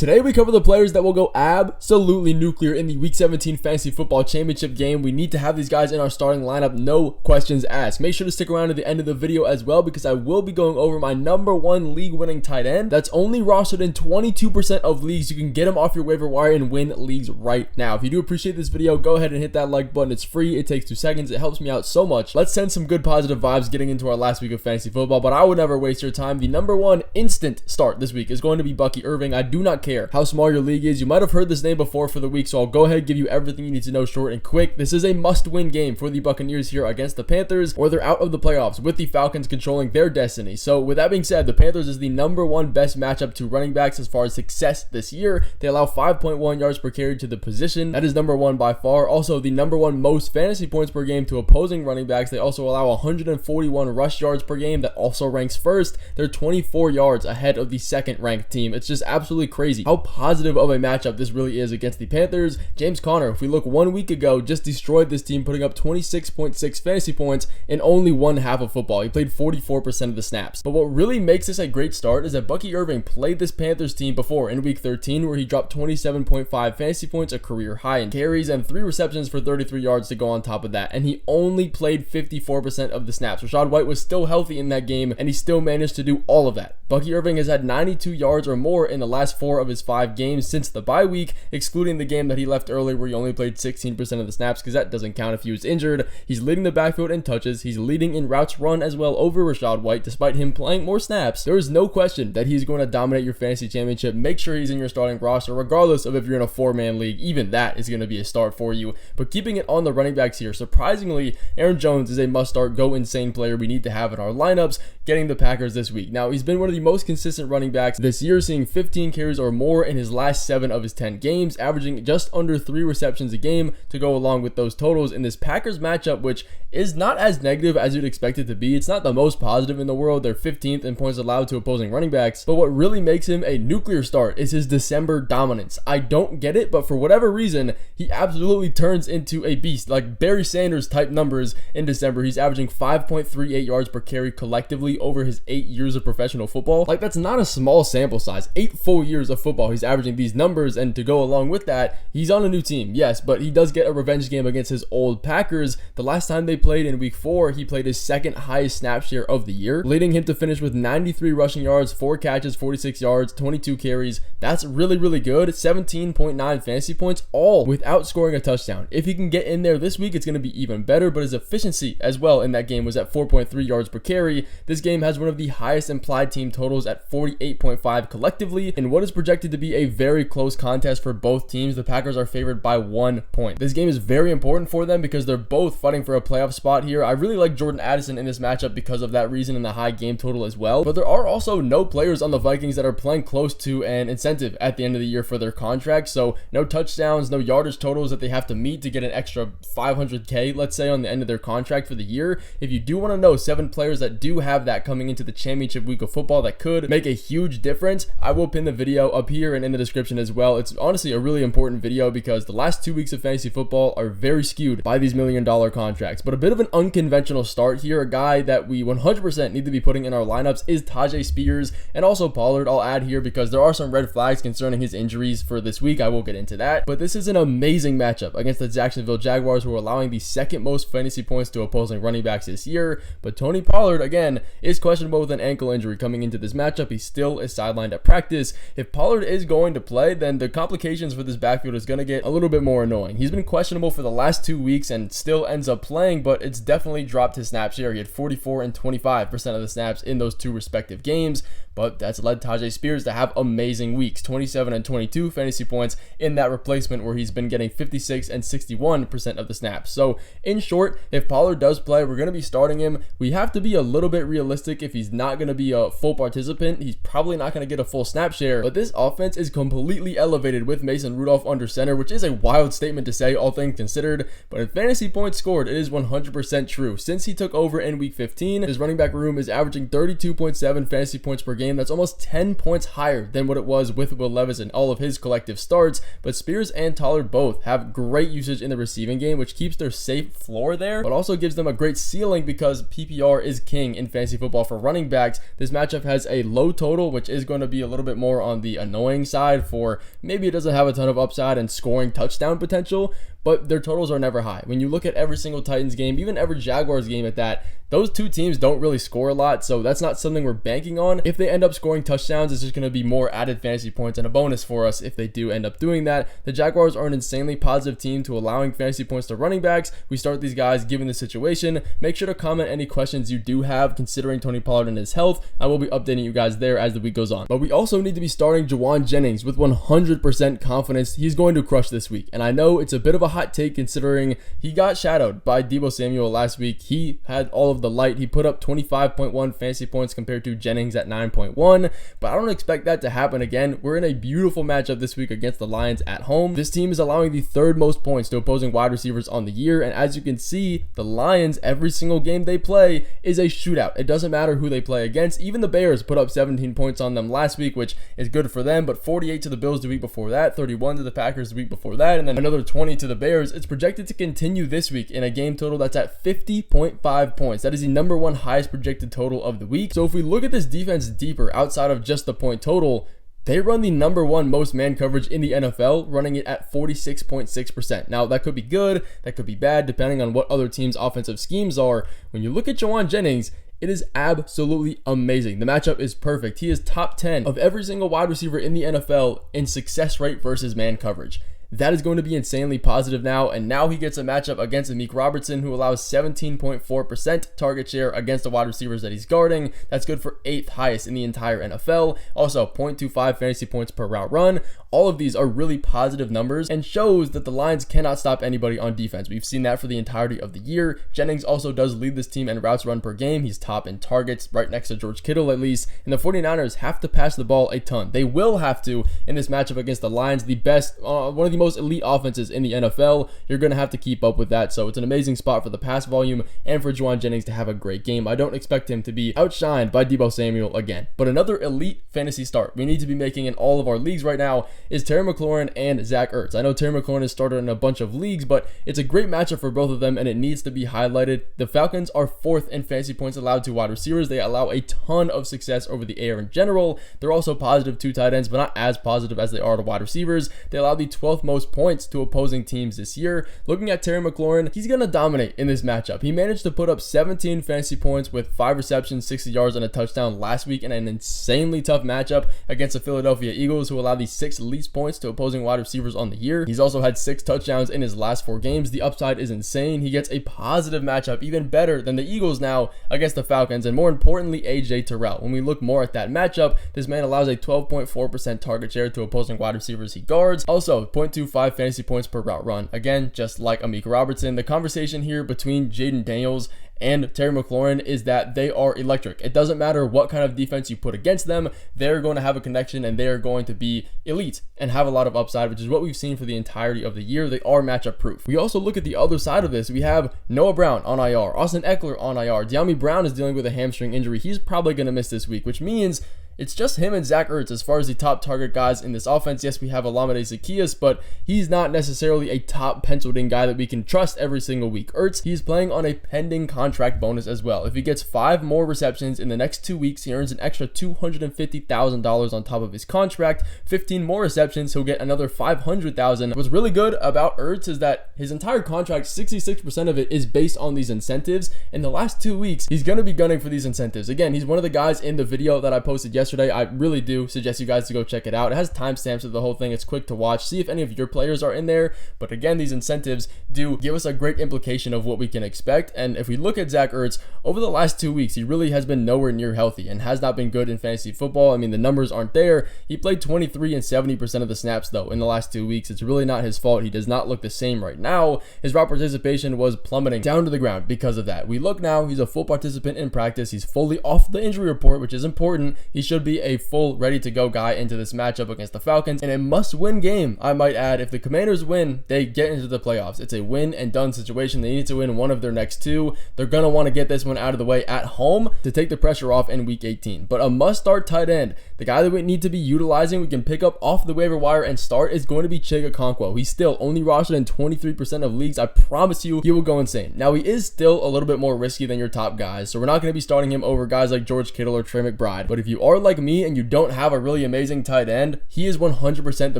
Today we cover the players that will go absolutely nuclear in the Week 17 Fantasy Football Championship game. We need to have these guys in our starting lineup, no questions asked. Make sure to stick around to the end of the video as well, because I will be going over my #1 league-winning tight end that's only rostered in 22% of leagues. You can get him off your waiver wire and win leagues right now. If you do appreciate this video, go ahead and hit that like button. It's free. It takes 2 seconds. It helps me out so much. Let's send some good positive vibes getting into our last week of fantasy football, but I would never waste your time. The #1 instant start this week is going to be Bucky Irving. I do not care how small your league is. You might have heard this name before for the week, so I'll go ahead and give you everything you need to know short and quick. This is a must-win game for the Buccaneers here against the Panthers, or they're out of the playoffs with the Falcons controlling their destiny. So with that being said, the Panthers is the #1 best matchup to running backs as far as success this year. They allow 5.1 yards per carry to the position. That is #1 by far. Also the #1 most fantasy points per game to opposing running backs. They also allow 141 rush yards per game. That also ranks first. They're 24 yards ahead of the second ranked team. It's just absolutely crazy how positive of a matchup this really is against the Panthers. James Conner, if we look 1 week ago, just destroyed this team, putting up 26.6 fantasy points in only one half of football. He played 44% of the snaps. But what really makes this a great start is that Bucky Irving played this Panthers team before in week 13, where he dropped 27.5 fantasy points, a career high in carries, and 3 receptions for 33 yards to go on top of that. And he only played 54% of the snaps. Rachaad White was still healthy in that game, and he still managed to do all of that. Bucky Irving has had 92 yards or more in the last 4 of his 5 games since the bye week, excluding the game that he left early where he only played 16% of the snaps, because that doesn't count if he was injured. He's leading the backfield in touches. He's leading in routes run as well over Rachaad White, despite him playing more snaps. There is no question that he's going to dominate your fantasy championship. Make sure he's in your starting roster, regardless of if you're in a 4-man league. Even that is going to be a start for you. But keeping it on the running backs here, surprisingly, Aaron Jones is a must-start, go insane player we need to have in our lineups, getting the Packers this week. Now, he's been one of the most consistent running backs this year, seeing 15 carries or more in his last 7 of his 10 games, averaging just under 3 receptions a game to go along with those totals in this Packers matchup, which is not as negative as you'd expect it to be. It's not the most positive in the world. They're 15th in points allowed to opposing running backs, but what really makes him a nuclear start is his December dominance. I don't get it, but for whatever reason, he absolutely turns into a beast, like Barry Sanders type numbers in December. He's averaging 5.38 yards per carry collectively over his 8 years of professional football. Like, that's not a small sample size. 8 full years of football, he's averaging these numbers, and to go along with that, he's on a new team, yes, but he does get a revenge game against his old Packers. The last time they played in week 4, he played his 2nd highest snap share of the year, leading him to finish with 93 rushing yards, 4 catches, 46 yards, 22 carries. That's really, really good. 17.9 fantasy points, all without scoring a touchdown. If he can get in there this week, it's going to be even better, but his efficiency as well in that game was at 4.3 yards per carry. This game has one of the highest implied team totals at 48.5 collectively, in what is projected to be a very close contest for both teams. The Packers are favored by 1 point. This game is very important for them because they're both fighting for a playoff spot here. I really like Jordan Addison in this matchup because of that reason and the high game total as well, but there are also no players on the Vikings that are playing close to an incentive at the end of the year for their contract, so no touchdowns, no yardage totals that they have to meet to get an extra 500K, let's say, on the end of their contract for the year. If you do want to know 7 players that do have that coming into the championship week of football that could make a huge difference, I will pin the video up here and in the description as well. It's honestly a really important video because the last 2 weeks of fantasy football are very skewed by these $1 million contracts. But a bit of an unconventional start here. A guy that we 100% need to be putting in our lineups is Tyjae Spears, and also Pollard I'll add here because there are some red flags concerning his injuries for this week. I will get into that, but this is an amazing matchup against the Jacksonville Jaguars, who are allowing the 2nd most fantasy points to opposing running backs this year. But Tony Pollard, again, is questionable with an ankle injury coming into this matchup. He still is sidelined at practice. If Pollard is going to play, then the complications for this backfield is going to get a little bit more annoying. He's been questionable for the last 2 weeks and still ends up playing, but it's definitely dropped his snap share. He had 44 and 25% of the snaps in those 2 respective games, but that's led Tyjae Spears to have amazing weeks, 27 and 22 fantasy points in that replacement, where he's been getting 56 and 61% of the snaps. So in short, if Pollard does play, we're going to be starting him. We have to be a little bit realistic. If he's not going to be a full participant, he's probably not going to get a full snap share, but this offense is completely elevated with Mason Rudolph under center, which is a wild statement to say, all things considered, but in fantasy points scored, it is 100% true. Since he took over in week 15, his running back room is averaging 32.7 fantasy points per game game. That's almost 10 points higher than what it was with Will Levis in all of his collective starts. But Spears and Tollard both have great usage in the receiving game, which keeps their safe floor there, but also gives them a great ceiling because PPR is king in fantasy football for running backs. This matchup has a low total, which is going to be a little bit more on the annoying side for maybe it doesn't have a ton of upside and scoring touchdown potential, but their totals are never high. When you look at every single Titans game, even every Jaguars game at that, those two teams don't really score a lot, so that's not something we're banking on. If they end up scoring touchdowns, it's just going to be more added fantasy points and a bonus for us if they do end up doing that. The Jaguars are an insanely positive team to allowing fantasy points to running backs. We start these guys given the situation. Make sure to comment any questions you do have considering Tony Pollard and his health. I will be updating you guys there as the week goes on. But we also need to be starting Jauan Jennings with 100% confidence. He's going to crush this week, and I know it's a bit of a hot take considering he got shadowed by Deebo Samuel last week. He had all of the light. He put up 25.1 fantasy points compared to Jennings at 9.1, but I don't expect that to happen again. We're in a beautiful matchup this week against the Lions at home. This team is allowing the third most points to opposing wide receivers on the year, and as you can see, the Lions, every single game they play is a shootout. It doesn't matter who they play against. Even the Bears put up 17 points on them last week, which is good for them, but 48 to the Bills the week before that, 31 to the Packers the week before that, and then another 20 to the Bears. It's projected to continue this week in a game total that's at 50.5 points. That is the number one highest projected total of the week. So if we look at this defense deeper outside of just the point total, they run the number one most man coverage in the NFL, running it at 46.6%. Now, that could be good, that could be bad, depending on what other teams' offensive schemes are. When you look at Jauan Jennings, it is absolutely amazing. The matchup is perfect. He is top 10 of every single wide receiver in the NFL in success rate versus man coverage. That is going to be insanely positive now, and now he gets a matchup against Amik Robertson, who allows 17.4% target share against the wide receivers that he's guarding. That's good for 8th highest in the entire NFL. Also, 0.25 fantasy points per route run. All of these are really positive numbers and shows that the Lions cannot stop anybody on defense. We've seen that for the entirety of the year. Jennings also does lead this team in routes run per game. He's top in targets, right next to George Kittle at least, and the 49ers have to pass the ball a ton. They will have to in this matchup against the Lions, the best, one of the most elite offenses in the NFL. You're going to have to keep up with that. So it's an amazing spot for the pass volume and for Jauan Jennings to have a great game. I don't expect him to be outshined by Deebo Samuel again. But another elite fantasy start we need to be making in all of our leagues right now is Terry McLaurin and Zach Ertz. I know Terry McLaurin has started in a bunch of leagues, but it's a great matchup for both of them and it needs to be highlighted. The Falcons are 4th in fantasy points allowed to wide receivers. They allow a ton of success over the air in general. They're also positive to tight ends, but not as positive as they are to wide receivers. They allow the 12th most points to opposing teams this year. Looking at Terry McLaurin, he's going to dominate in this matchup. He managed to put up 17 fantasy points with 5 receptions, 60 yards, and a touchdown last week in an insanely tough matchup against the Philadelphia Eagles, who allow the 6th least points to opposing wide receivers on the year. He's also had 6 touchdowns in his last 4 games. The upside is insane. He gets a positive matchup, even better than the Eagles now against the Falcons, and more importantly, AJ Terrell. When we look more at that matchup, this man allows a 12.4% target share to opposing wide receivers he guards. Also, 0.25 fantasy points per route run. Again, just like Amik Robertson, the conversation here between Jayden Daniels and Terry McLaurin is that they are electric. It doesn't matter what kind of defense you put against them, they're going to have a connection and they are going to be elite and have a lot of upside, which is what we've seen for the entirety of the year. They are matchup proof. We also look at the other side of this. We have Noah Brown on IR, Austin Eckler on IR. De'Ami Brown is dealing with a hamstring injury. He's probably going to miss this week, which means it's just him and Zach Ertz as far as the top target guys in this offense. Yes, we have Olamide Zaccheaus, but he's not necessarily a top penciled in guy that we can trust every single week. Ertz, he's playing on a pending contract bonus as well. If he gets 5 more receptions in the next 2 weeks, he earns an extra $250,000 on top of his contract. 15 more receptions, he'll get another $500,000. What's really good about Ertz is that his entire contract, 66% of it is based on these incentives. In the last 2 weeks, he's going to be gunning for these incentives. Again, he's one of the guys in the video that I posted yesterday. I really do suggest you guys to go check it out. It has timestamps of the whole thing. It's quick to watch. See if any of your players are in there. But again, these incentives do give us a great implication of what we can expect. And if we look at Zach Ertz, over the last 2 weeks, he really has been nowhere near healthy and has not been good in fantasy football. I mean, the numbers aren't there. He played 23 and 70% of the snaps, though, in the last 2 weeks. It's really not his fault. He does not look the same right now. His route participation was plummeting down to the ground because of that. We look now, he's a full participant in practice. He's fully off the injury report, which is important. He's should be a full ready to go guy into this matchup against the Falcons, and a must-win game, I might add. If the Commanders win, they get into the playoffs. It's a win and done situation. They need to win one of their next two. They're going to want to get this one out of the way at home to take the pressure off in week 18. But a must-start tight end, the guy that we need to be utilizing, we can pick up off the waiver wire and start, is going to be Chig Okonkwo. He's still only rostered in 23% of leagues. I promise you, he will go insane. Now, he is still a little bit more risky than your top guys, so we're not going to be starting him over guys like George Kittle or Trey McBride. But if you are like me and you don't have a really amazing tight end, he is 100% the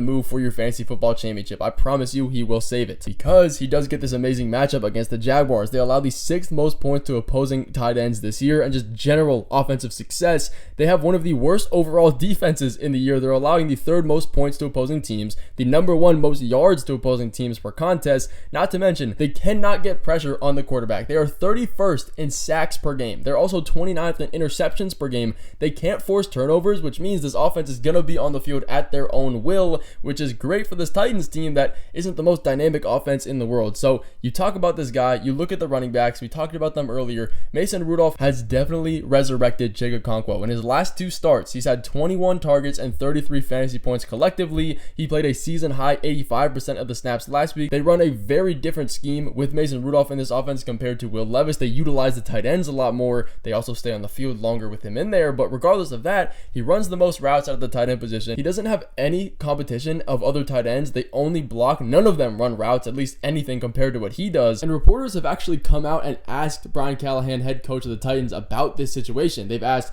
move for your fantasy football championship. I promise you, he will save it, because he does get this amazing matchup against the Jaguars. They allow the 6th most points to opposing tight ends this year, and just general offensive success. They have one of the worst overall defenses in the year. They're allowing the 3rd most points to opposing teams, the number 1 most yards to opposing teams per contest. Not to mention, they cannot get pressure on the quarterback. They are 31st in sacks per game. They're also 29th in interceptions per game. They can't force turnovers, which means this offense is going to be on the field at their own will, which is great for this Titans team that isn't the most dynamic offense in the world. So you talk about this guy, you look at the running backs, we talked about them earlier. Mason Rudolph has definitely resurrected Chig Okonkwo. In his last 2 starts, he's had 21 targets and 33 fantasy points collectively. He played a season high 85% of the snaps last week. They run a very different scheme with Mason Rudolph in this offense compared to Will Levis. They utilize the tight ends a lot more. They also stay on the field longer with him in there, but regardless of that, he runs the most routes out of the tight end position. He doesn't have any competition of other tight ends. They only block. None of them run routes, at least anything compared to what he does. And reporters have actually come out and asked Brian Callahan, head coach of the Titans, about this situation. They've asked,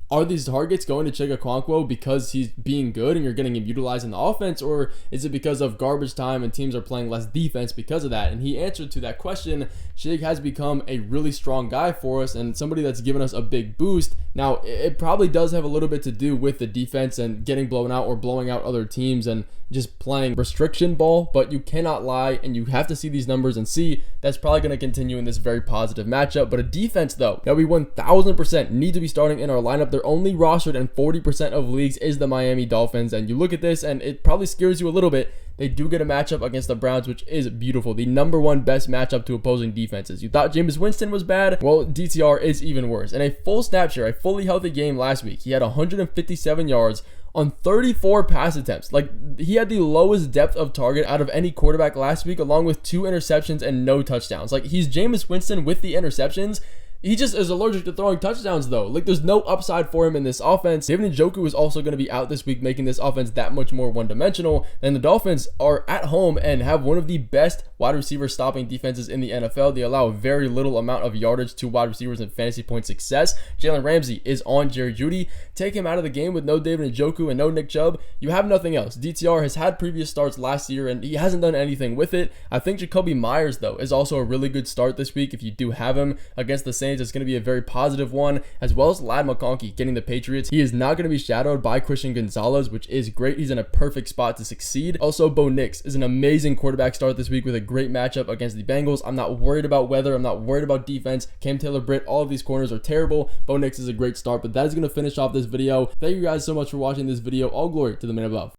are these targets going to Chig Okonkwo because he's being good and you're getting him utilized in the offense, or is it because of garbage time and teams are playing less defense because of that? And he answered to that question. Chig has become a really strong guy for us and somebody that's given us a big boost. Now, it probably does have a little bit to do with the defense and getting blown out or blowing out other teams and just playing restriction ball, but you cannot lie, and you have to see these numbers and see that's probably going to continue in this very positive matchup. But a defense, though, that we 1000% need to be starting in our lineup, they're only rostered in 40% of leagues, is the Miami Dolphins. And you look at this and it probably scares you a little bit. They do get a matchup against the Browns, which is beautiful. The number 1 best matchup to opposing defenses. You thought Jameis Winston was bad? Well, DTR is even worse. In a full snap share, a fully healthy game last week, he had 157 yards on 34 pass attempts. Like, he had the lowest depth of target out of any quarterback last week, along with 2 interceptions and no touchdowns. Like, he's Jameis Winston with the interceptions. He just is allergic to throwing touchdowns, though. Like, there's no upside for him in this offense. David Njoku is also going to be out this week, making this offense that much more one-dimensional. And the Dolphins are at home and have one of the best wide receiver stopping defenses in the NFL. They allow a very little amount of yardage to wide receivers and fantasy point success. Jalen Ramsey is on Jerry Jeudy. Take him out of the game with no David Njoku and no Nick Chubb. You have nothing else. DTR has had previous starts last year, and he hasn't done anything with it. I think Jacoby Myers, though, is also a really good start this week if you do have him against the Saints. It's going to be a very positive one, as well as Ladd McConkey getting the Patriots. He is not going to be shadowed by Christian Gonzalez, which is great. He's in a perfect spot to succeed. Also, Bo Nix is an amazing quarterback start this week with a great matchup against the Bengals. I'm not worried about weather. I'm not worried about defense. Cam Taylor-Britt, all of these corners are terrible. Bo Nix is a great start, but that is going to finish off this video. Thank you guys so much for watching this video. All glory to the man above.